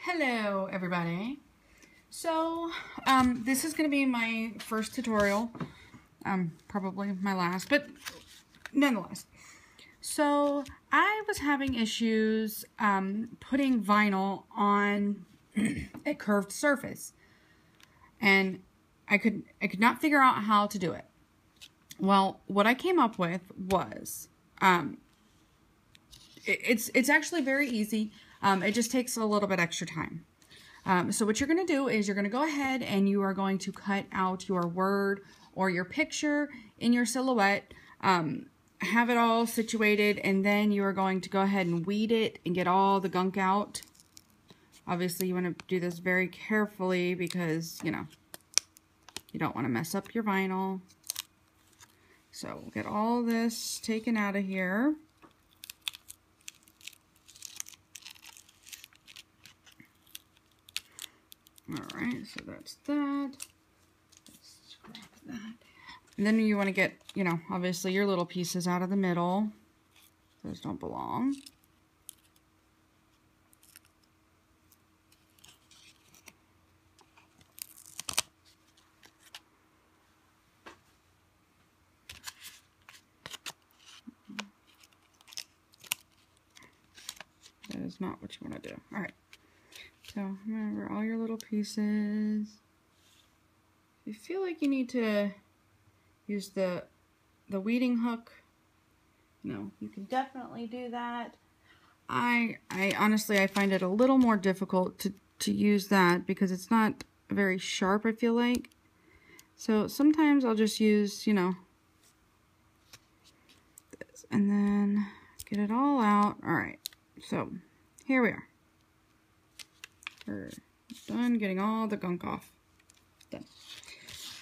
Hello everybody. So this is going to be my first tutorial, probably my last, but nonetheless. So I was having issues putting vinyl on a curved surface, and I could not figure out how to do it. Well, what I came up with was it's actually very easy. It just takes a little bit extra time. So what you're going to do is you're going to go ahead and you are going to cut out your word or your picture in your silhouette, have it all situated, and then you are going to go ahead and weed it and get all the gunk out. Obviously, you want to do this very carefully because, you know, you don't want to mess up your vinyl. So we'll get all this taken out of here. Alright, so that's that. Let's scrap that. And then you want to get, you know, obviously your little pieces out of the middle. Those don't belong. That is not what you want to do. Alright. So remember all your little pieces. If you feel like you need to use the weeding hook, no, you can definitely do that. I honestly, I find it a little more difficult to use that because it's not very sharp, I feel like. So sometimes I'll just use, you know, this, and then get it all out. Alright, so here we are. We're done getting all the gunk off. Done.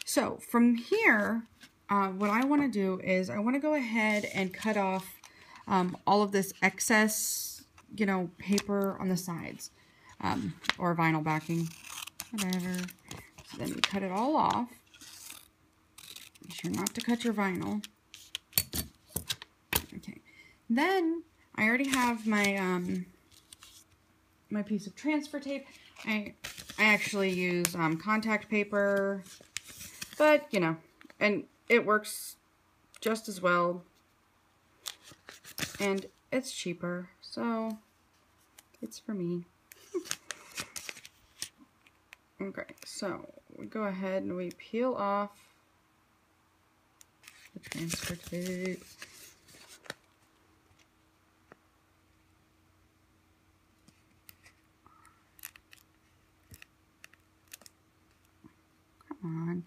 So from here, what I want to do is I want to go ahead and cut off all of this excess, you know, paper on the sides, or vinyl backing, whatever. So then you cut it all off. Make sure not to cut your vinyl. Okay. Then I already have my my piece of transfer tape. I actually use contact paper, but you know, and it works just as well, and it's cheaper, so it's for me. Okay, so we go ahead and we peel off the transfer tape.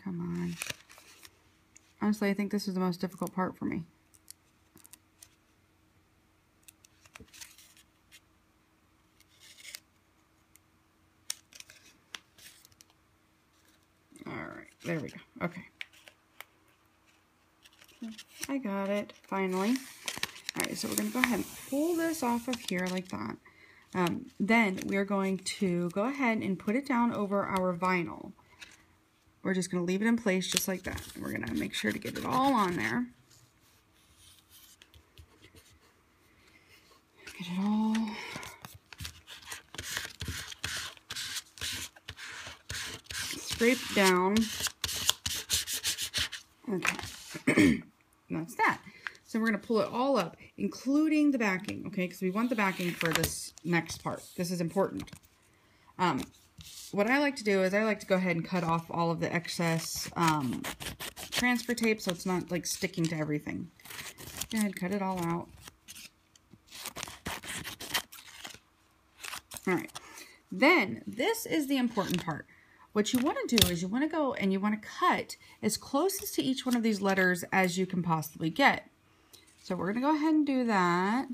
Come on. Honestly, I think this is the most difficult part for me. Alright, there we go. Okay. I got it, finally. Alright, so we're going to go ahead and pull this off of here like that. Then we are going to go ahead and put it down over our vinyl. We're just going to leave it in place just like that. We're going to make sure to get it all on there. Get it all. Scrape down. Okay. That's that. So we're going to pull it all up, including the backing, okay? Because we want the backing for this next part. This is important. What I like to do is I like to go ahead and cut off all of the excess transfer tape so it's not like sticking to everything. Go ahead, cut it all out. Alright, then this is the important part. What you want to do is you want to go and you want to cut as close to each one of these letters as you can possibly get. So we're going to go ahead and do that.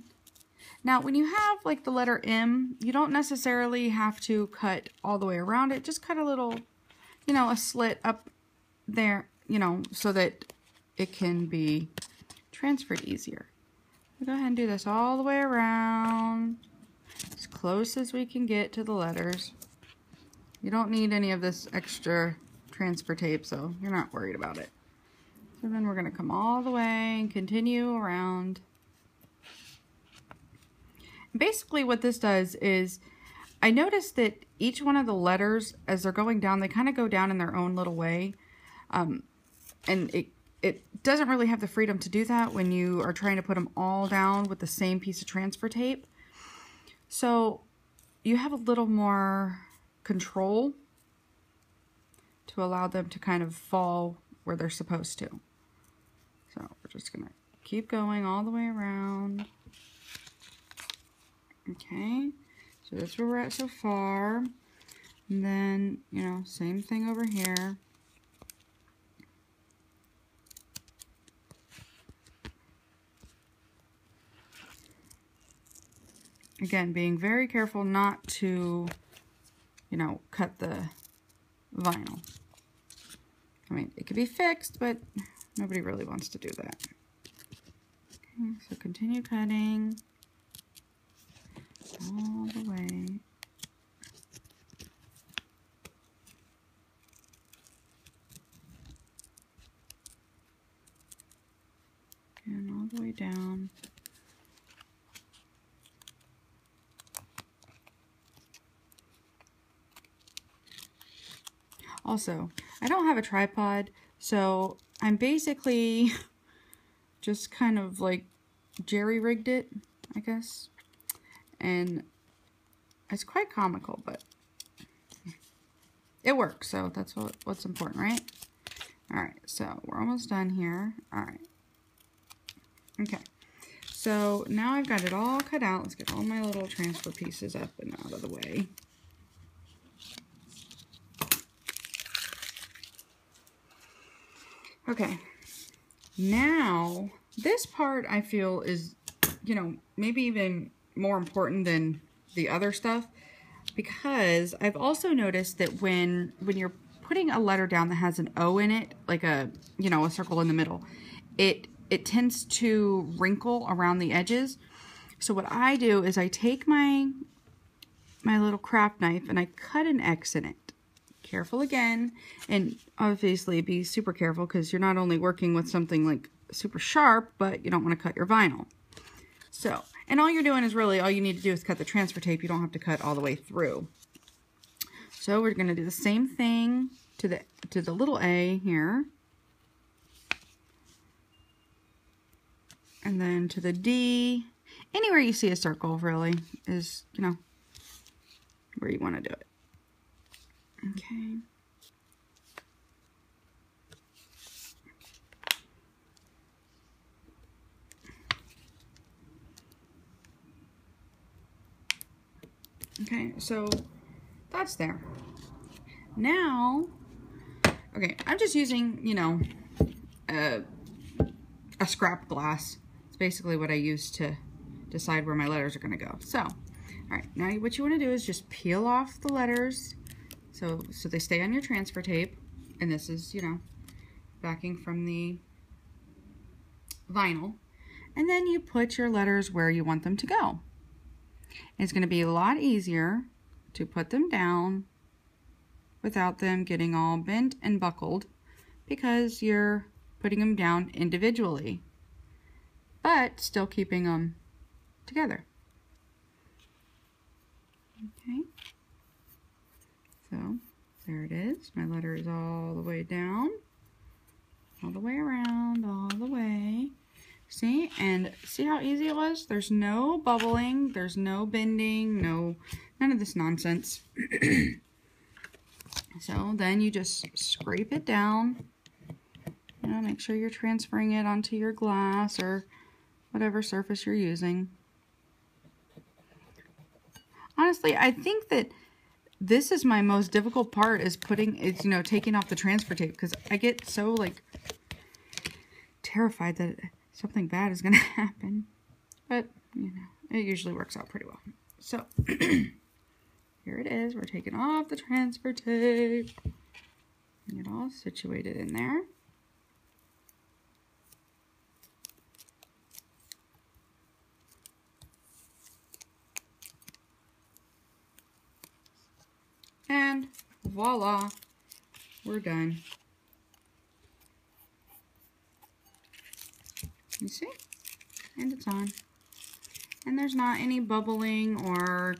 Now, when you have like the letter M, you don't necessarily have to cut all the way around it. Just cut a little, you know, a slit up there, you know, so that it can be transferred easier. We'll go ahead and do this all the way around, as close as we can get to the letters. You don't need any of this extra transfer tape, so you're not worried about it. So then we're going to come all the way and continue around. Basically what this does is I noticed that each one of the letters, as they're going down, they kind of go down in their own little way. And it doesn't really have the freedom to do that when you are trying to put them all down with the same piece of transfer tape. So you have a little more control to allow them to kind of fall where they're supposed to. So we're just going to keep going all the way around. Okay, so that's where we're at so far. And then, you know, same thing over here. Again, being very careful not to, you know, cut the vinyl. I mean, it could be fixed, but nobody really wants to do that. Okay, so continue cutting all the way. And all the way down. Also, I don't have a tripod, so I'm basically just kind of like jerry-rigged it, I guess. And it's quite comical, but it works, so that's what's important, right? Alright, so we're almost done here. Alright. Okay. So now I've got it all cut out. Let's get all my little transfer pieces up and out of the way. Okay, now this part I feel is, you know, maybe even more important than the other stuff, because I've also noticed that when you're putting a letter down that has an O in it, like a, you know, a circle in the middle, it tends to wrinkle around the edges. So what I do is I take my little craft knife and I cut an X in it. Careful again, and obviously be super careful because you're not only working with something like super sharp, but you don't want to cut your vinyl. So, and all you're doing is really, all you need to do is cut the transfer tape. You don't have to cut all the way through. So we're going to do the same thing to the little A here. And then to the D. Anywhere you see a circle really is, you know, where you want to do it. Okay. Okay, so that's there. Now, okay, I'm just using, you know, a scrap glass. It's basically what I use to decide where my letters are going to go. So, all right, now what you want to do is just peel off the letters so they stay on your transfer tape. And this is, you know, backing from the vinyl. And then you put your letters where you want them to go. It's going to be a lot easier to put them down without them getting all bent and buckled because you're putting them down individually, but still keeping them together. Okay, so there it is. My letter is all the way down, all the way around, all the way. See? And see how easy it was? There's no bubbling, there's no bending, none of this nonsense. So then you just scrape it down. You know, make sure you're transferring it onto your glass or whatever surface you're using. Honestly, I think that this is my most difficult part, is you know, taking off the transfer tape, because I get so like terrified that something bad is going to happen. But, you know, it usually works out pretty well. So, here it is. We're taking off the transfer tape. Get it all situated in there. And voila, we're done. You see? And it's on. And there's not any bubbling or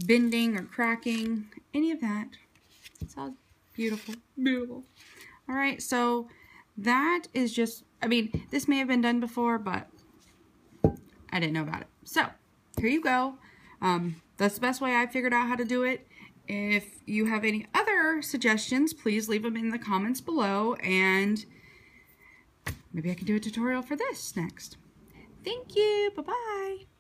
bending or cracking, any of that. It's all beautiful, beautiful. All right, so that is just, I mean, this may have been done before, but I didn't know about it. So here you go. That's the best way I figured out how to do it. If you have any other suggestions, please leave them in the comments below, and maybe I can do a tutorial for this next. Thank you. Bye-bye.